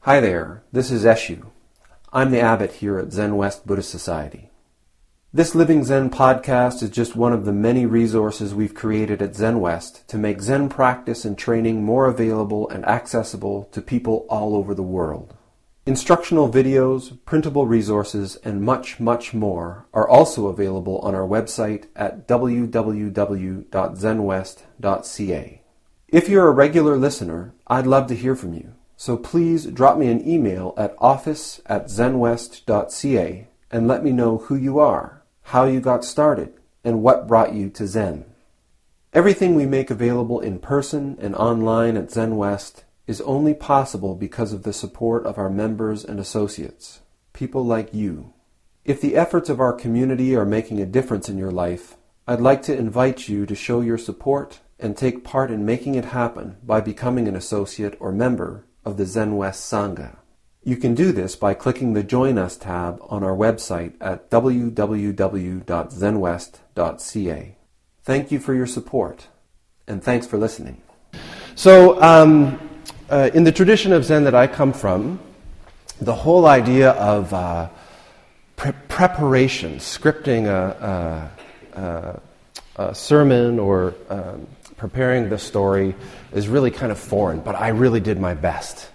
Hi there, this is Eshu. I'm the abbot here at Zenwest Buddhist Society. This Living Zen-podcast is just one of the many resources we've created at Zenwest to make Zen practice and training more available and accessible to people all over the world. Instructional videos, printable resources, and much, much more are also available on our website at www.zenwest.ca. If you're a regular listener, I'd love to hear from you. So please drop me an email at office@zenwest.ca and let me know who you are, how you got started, and what brought you to Zen. Everything we make available in person and online at Zenwest is only possible because of the support of our members and associates, people like you. If the efforts of our community are making a difference in your life, I'd like to invite you to show your support and take part in making it happen by becoming an associate or member of the Zenwest Sangha. You can do this by clicking the Join Us tab on our website at www.zenwest.ca. Thank you for your support, and thanks for listening. So, in the tradition of Zen that I come from, the whole idea of preparation, scripting a sermon or preparing the story is really kind of foreign, but I really did my best.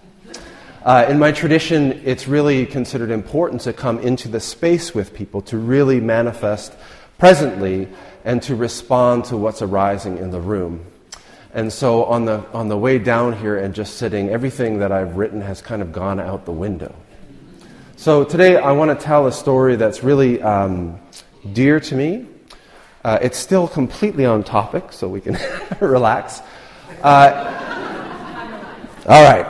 In my tradition, it's really considered important to come into the space with people, to really manifest presently and to respond to what's arising in the room. And so on the way down here and just sitting, everything that I've written has kind of gone out the window. So today I want to tell a story that's really dear to me. It's still completely on topic, so we can relax. All right.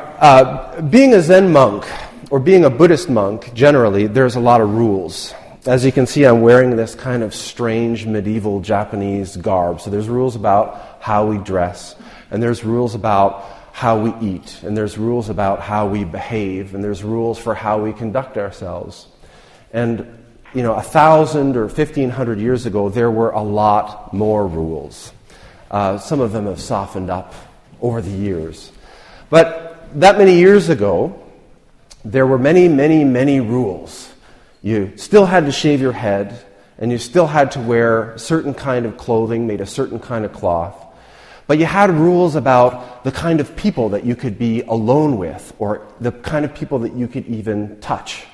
Being a Zen monk, or being a Buddhist monk, generally, there's a lot of rules. As you can see, I'm wearing this kind of strange medieval Japanese garb. So there's rules about how we dress, and there's rules about how we eat, and there's rules about how we behave, and there's rules for how we conduct ourselves. And 1,000 or 1,500 years ago, there were a lot more rules. Some of them have softened up over the years. But that many years ago, there were many, many, many rules. You still had to shave your head, and you still had to wear a certain kind of clothing made of certain kind of cloth. But you had rules about the kind of people that you could be alone with, or the kind of people that you could even touch.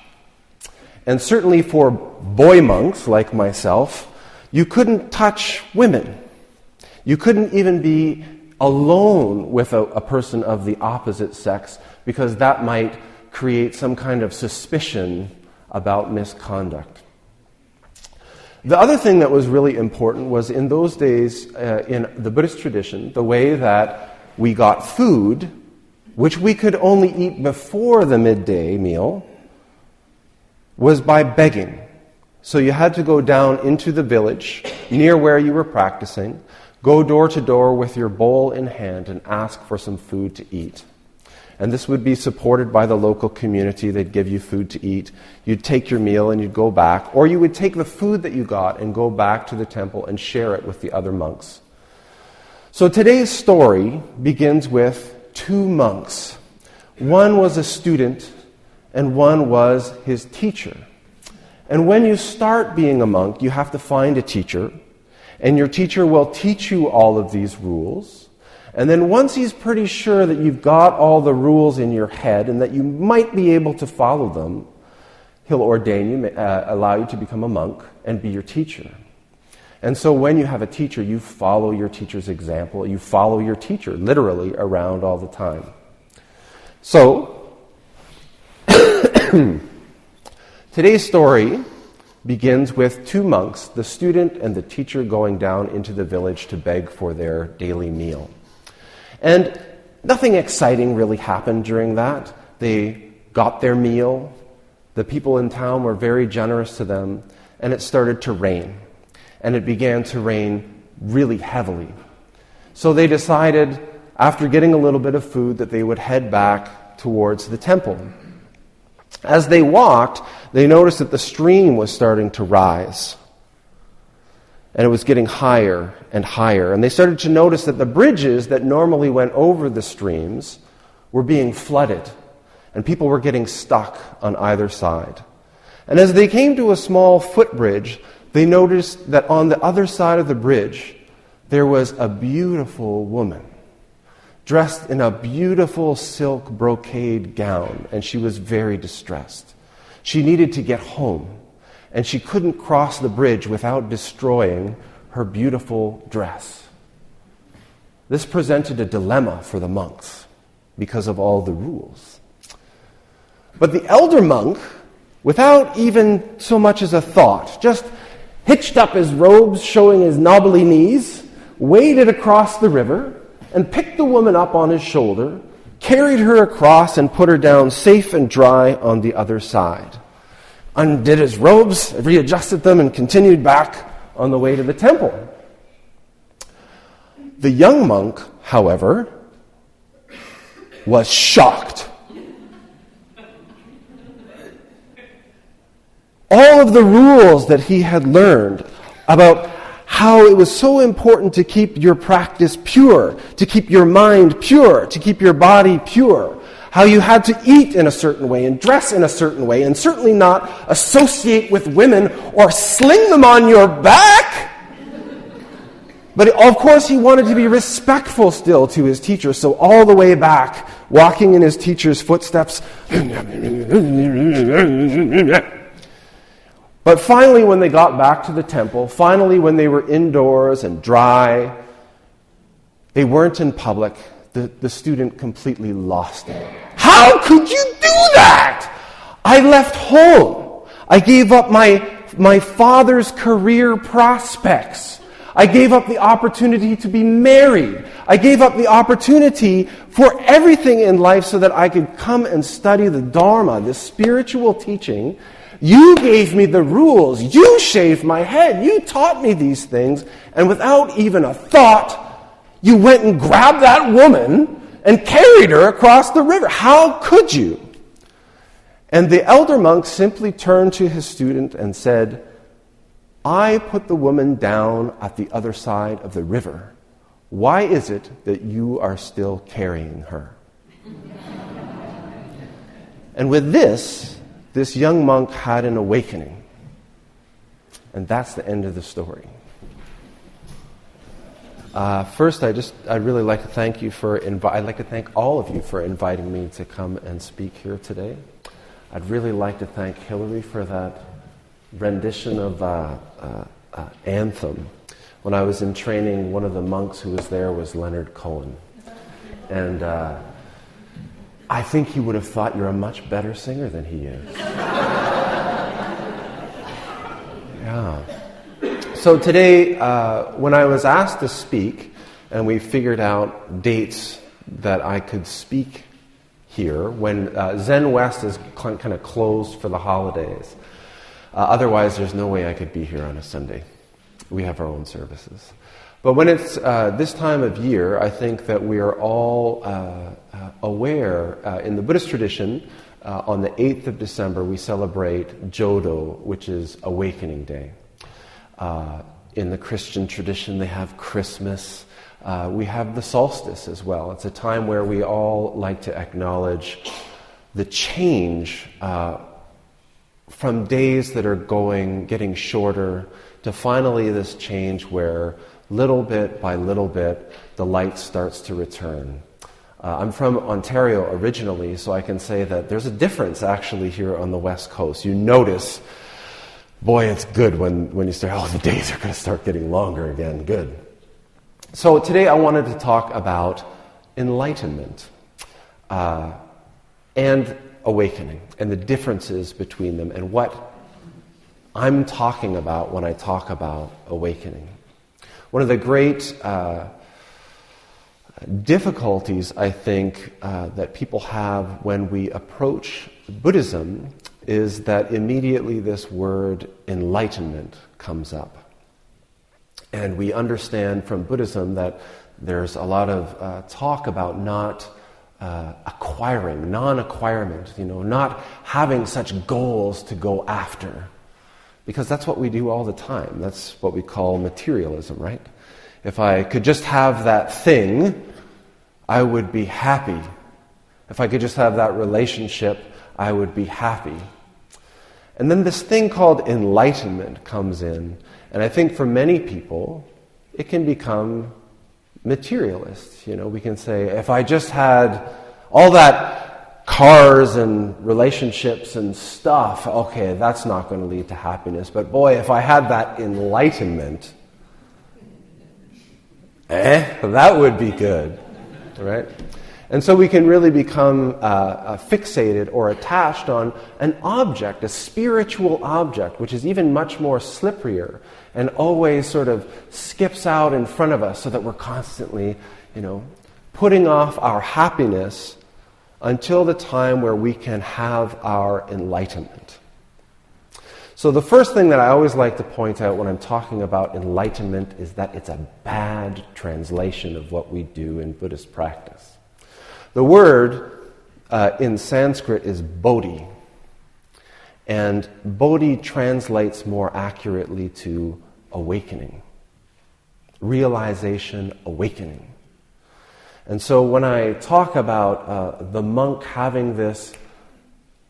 And certainly for boy monks like myself, you couldn't touch women. You couldn't even be alone with a person of the opposite sex, because that might create some kind of suspicion about misconduct. The other thing that was really important was in those days, in the Buddhist tradition, the way that we got food, which we could only eat before the midday meal, was by begging. So you had to go down into the village near where you were practicing, go door to door with your bowl in hand and ask for some food to eat. And this would be supported by the local community. They'd give you food to eat. You'd take your meal and you'd go back, or you would take the food that you got and go back to the temple and share it with the other monks. So today's story begins with two monks. One was a student and one was his teacher. And when you start being a monk, you have to find a teacher, and your teacher will teach you all of these rules. And then once he's pretty sure that you've got all the rules in your head and that you might be able to follow them, he'll ordain you, allow you to become a monk and be your teacher. And so when you have a teacher, you follow your teacher's example. You follow your teacher literally around all the time. So today's story begins with two monks, the student and the teacher, going down into the village to beg for their daily meal. And nothing exciting really happened during that. They got their meal. The people in town were very generous to them, and it started to rain. And it began to rain really heavily. So they decided, after getting a little bit of food, that they would head back towards the temple. As they walked, they noticed that the stream was starting to rise. And it was getting higher and higher. And they started to notice that the bridges that normally went over the streams were being flooded. and people were getting stuck on either side. And as they came to a small footbridge, they noticed that on the other side of the bridge, there was a beautiful woman, dressed in a beautiful silk brocade gown, and she was very distressed. She needed to get home, and she couldn't cross the bridge without destroying her beautiful dress. This presented a dilemma for the monks because of all the rules. But the elder monk, without even so much as a thought, just hitched up his robes, showing his knobbly knees, waded across the river, and picked the woman up on his shoulder, carried her across, and put her down safe and dry on the other side. Undid his robes, readjusted them, and continued back on the way to the temple. The young monk, however, was shocked. All of the rules that he had learned about how it was so important to keep your practice pure, to keep your mind pure, to keep your body pure, how you had to eat in a certain way and dress in a certain way, and certainly not associate with women or sling them on your back. But of course he wanted to be respectful still to his teacher, so all the way back, walking in his teacher's footsteps. But finally, when they got back to the temple, finally when they were indoors and dry, they weren't in public, the student completely lost it. How could you do that? I left home. I gave up my father's career prospects. I gave up the opportunity to be married. I gave up the opportunity for everything in life so that I could come and study the Dharma, this spiritual teaching. You gave me the rules. You shaved my head. You taught me these things. And without even a thought, you went and grabbed that woman and carried her across the river. How could you? And the elder monk simply turned to his student and said, I put the woman down at the other side of the river. Why is it that you are still carrying her? And with this young monk had an awakening. And that's the end of the story. First, I'd really like to thank you I'd like to thank all of you for inviting me to come and speak here today. I'd really like to thank Hillary for that rendition of anthem. When I was in training, one of the monks who was there was Leonard Cohen. And I think he would have thought you're a much better singer than he is. Yeah. So today, when I was asked to speak, and we figured out dates that I could speak here, when Zenwest is kind of closed for the holidays. Otherwise, there's no way I could be here on a Sunday. We have our own services. But when it's this time of year, I think that we are all aware, in the Buddhist tradition, on the 8th of December, we celebrate Jodo, which is Awakening Day. In the Christian tradition, they have Christmas. We have the solstice as well. It's a time where we all like to acknowledge the change from days that are getting shorter to finally this change where little bit by little bit the light starts to return. I'm from Ontario originally, so I can say that there's a difference actually here on the West Coast. You notice, boy, it's good when you start, the days are going to start getting longer again. Good. So today I wanted to talk about enlightenment and awakening and the differences between them and what I'm talking about when I talk about awakening. One of the great difficulties, I think, that people have when we approach Buddhism is that immediately this word enlightenment comes up. And we understand from Buddhism that there's a lot of talk about not acquiring, non-acquirement, not having such goals to go after. Because that's what we do all the time. That's what we call materialism, right? If I could just have that thing, I would be happy. If I could just have that relationship, I would be happy. And then this thing called enlightenment comes in. And I think for many people, it can become materialist. We can say, if I just had all that cars and relationships and stuff, okay, that's not going to lead to happiness. But boy, if I had that enlightenment, that would be good, right? And so we can really become fixated or attached on an object, a spiritual object, which is even much more slipperier and always sort of skips out in front of us so that we're constantly, putting off our happiness until the time where we can have our enlightenment. So the first thing that I always like to point out when I'm talking about enlightenment is that it's a bad translation of what we do in Buddhist practice. The word in Sanskrit is bodhi, and bodhi translates more accurately to awakening, realization, awakening. And so when I talk about the monk having this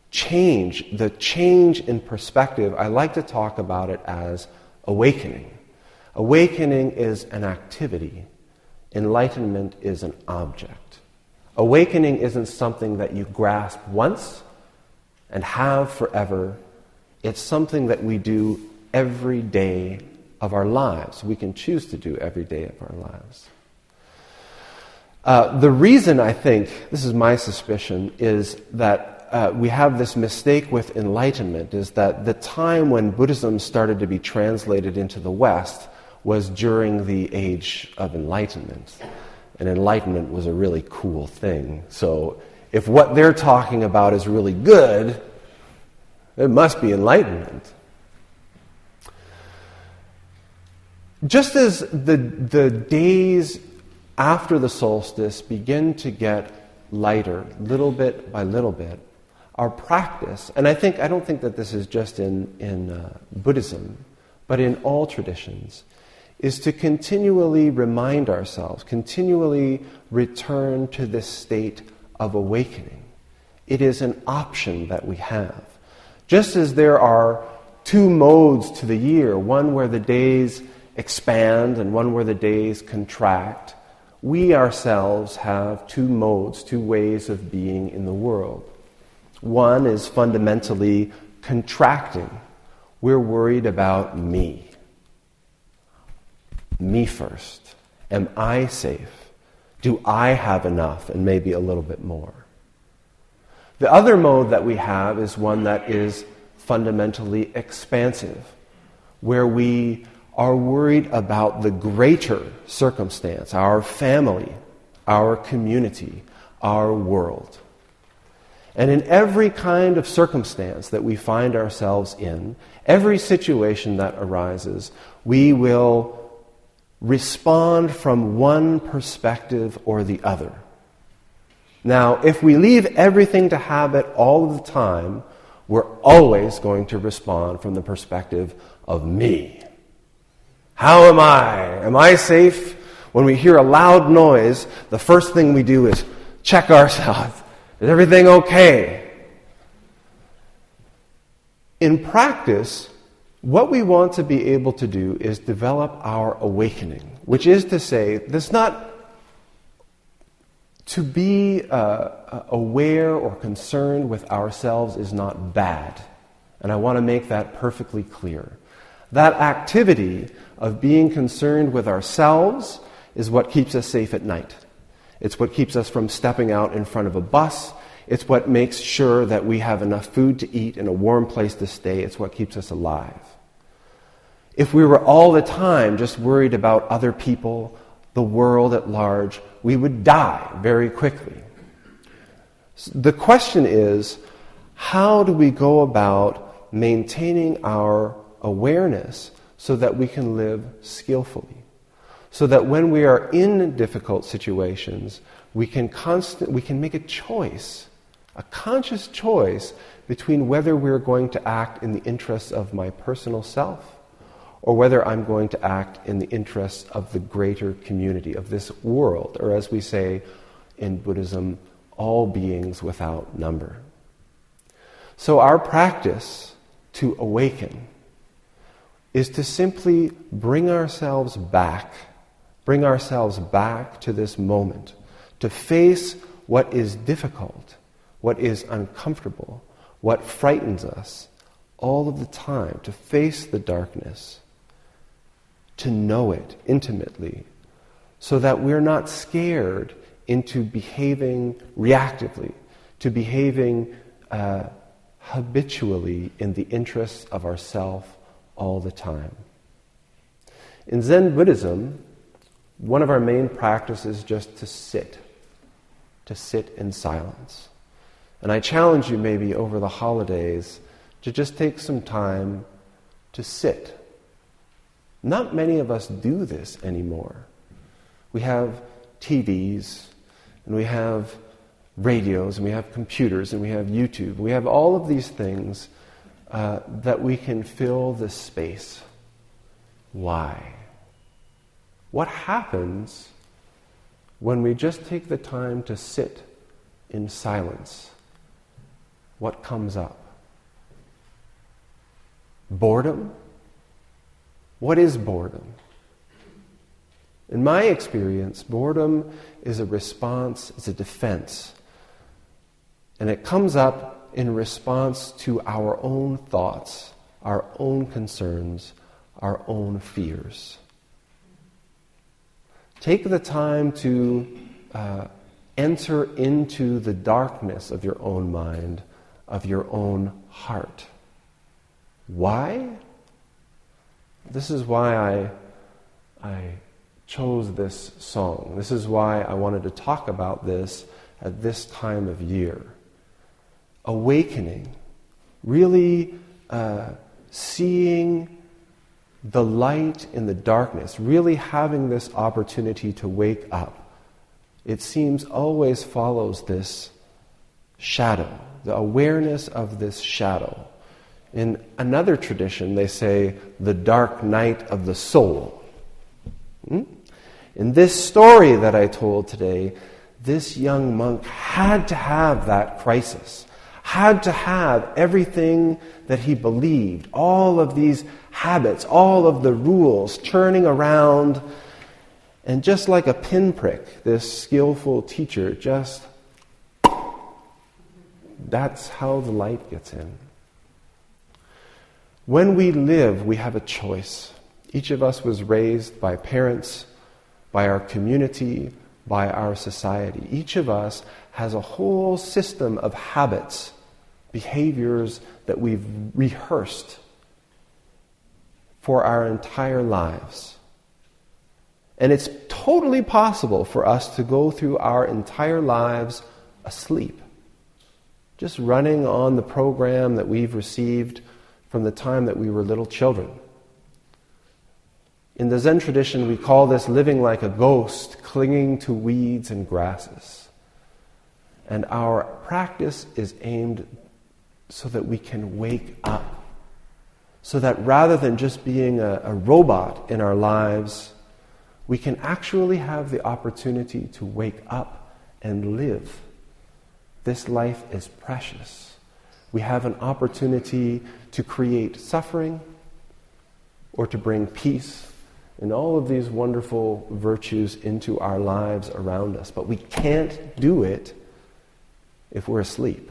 change, the change in perspective, I like to talk about it as awakening. Awakening is an activity. Enlightenment is an object. Awakening isn't something that you grasp once and have forever. It's something that we do every day of our lives. We can choose to do every day of our lives. The reason I think, this is my suspicion, is that we have this mistake with enlightenment, is that the time when Buddhism started to be translated into the West was during the age of enlightenment. And enlightenment was a really cool thing. So if what they're talking about is really good, it must be enlightenment. Just as the days after the solstice begin to get lighter, little bit by little bit, our practice, and I don't think that this is just in Buddhism, but in all traditions, is to continually remind ourselves, continually return to this state of awakening. It is an option that we have. Just as there are two modes to the year, one where the days expand and one where the days contract, we ourselves have two modes, two ways of being in the world. One is fundamentally contracting. We're worried about me. Me first. Am I safe? Do I have enough and maybe a little bit more? The other mode that we have is one that is fundamentally expansive, where we are worried about the greater circumstance, our family, our community, our world. And in every kind of circumstance that we find ourselves in, every situation that arises, we will respond from one perspective or the other. Now, if we leave everything to habit all of the time, we're always going to respond from the perspective of me. How am I? Am I safe? When we hear a loud noise, the first thing we do is check ourselves. Is everything okay? In practice, what we want to be able to do is develop our awakening, which is to say, there's not to be aware or concerned with ourselves is not bad. And I want to make that perfectly clear. That activity of being concerned with ourselves is what keeps us safe at night. It's what keeps us from stepping out in front of a bus. It's what makes sure that we have enough food to eat and a warm place to stay. It's what keeps us alive. If we were all the time just worried about other people, the world at large, we would die very quickly. The question is, how do we go about maintaining our awareness so that we can live skillfully? So that when we are in difficult situations, we can make a choice, a conscious choice between whether we're going to act in the interests of my personal self or whether I'm going to act in the interests of the greater community, of this world, or as we say in Buddhism, all beings without number. So our practice to awaken is to simply bring ourselves back to this moment, to face what is difficult, what is uncomfortable, what frightens us all of the time, to face the darkness, to know it intimately, so that we're not scared into behaving reactively, to behaving habitually in the interests of ourself all the time. In Zen Buddhism, one of our main practices is just to sit in silence. And I challenge you maybe over the holidays to just take some time to sit. Not many of us do this anymore. We have TVs, and we have radios, and we have computers, and we have YouTube. We have all of these things that we can fill this space. Why? What happens when we just take the time to sit in silence? What comes up? Boredom? What is boredom? In my experience, boredom is a response, it's a defense. And it comes up in response to our own thoughts, our own concerns, our own fears. Take the time to enter into the darkness of your own mind, of your own heart. Why? This is why I chose this song. This is why I wanted to talk about this at this time of year. Awakening, really seeing the light in the darkness, really having this opportunity to wake up. It seems always follows this shadow, the awareness of this shadow. In another tradition, they say, the dark night of the soul. In this story that I told today, this young monk had to have that crisis, had to have everything that he believed, all of these habits, all of the rules turning around, and just like a pinprick, this skillful teacher that's how the light gets in. When we live, we have a choice. Each of us was raised by parents, by our community, by our society. Each of us has a whole system of habits, behaviors that we've rehearsed for our entire lives. And it's totally possible for us to go through our entire lives asleep, just running on the program that we've received from the time that we were little children. In the Zen tradition, we call this living like a ghost, clinging to weeds and grasses. And our practice is aimed so that we can wake up. So that rather than just being a robot in our lives, we can actually have the opportunity to wake up and live. This life is precious. We have an opportunity to create suffering or to bring peace and all of these wonderful virtues into our lives around us. But we can't do it if we're asleep.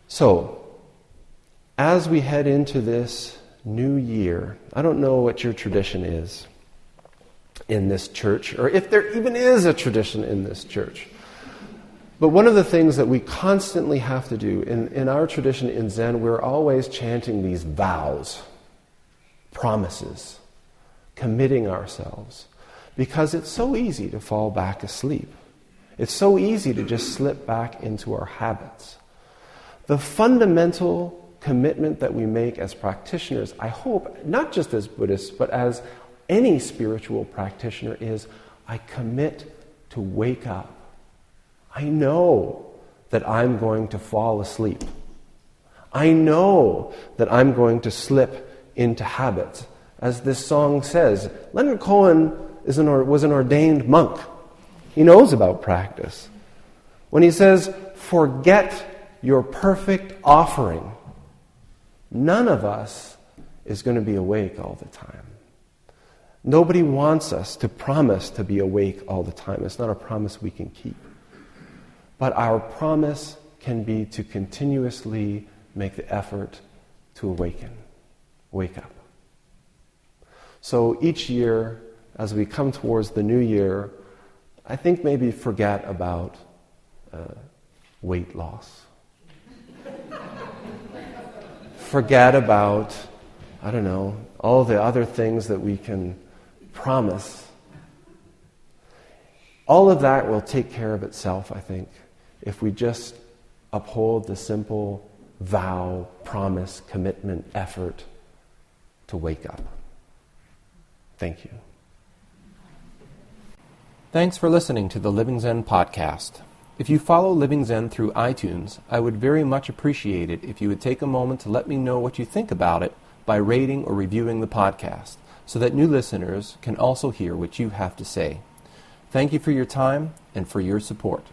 So, as we head into this new year, I don't know what your tradition is in this church, or if there even is a tradition in this church. But one of the things that we constantly have to do, in our tradition in Zen, we're always chanting these vows, promises, committing ourselves, because it's so easy to fall back asleep. It's so easy to just slip back into our habits. The fundamental commitment that we make as practitioners, I hope, not just as Buddhists, but as any spiritual practitioner, is I commit to wake up. I know that I'm going to fall asleep. I know that I'm going to slip into habits. As this song says, Leonard Cohen was an ordained monk. He knows about practice. When he says, forget your perfect offering, none of us is going to be awake all the time. Nobody wants us to promise to be awake all the time. It's not a promise we can keep. But our promise can be to continuously make the effort to awaken, wake up. So each year, as we come towards the new year, I think maybe forget about weight loss. Forget about, I don't know, all the other things that we can promise. All of that will take care of itself, I think, if we just uphold the simple vow, promise, commitment, effort to wake up. Thank you. Thanks for listening to the Living Zen podcast. If you follow Living Zen through iTunes, I would very much appreciate it if you would take a moment to let me know what you think about it by rating or reviewing the podcast, so that new listeners can also hear what you have to say. Thank you for your time and for your support.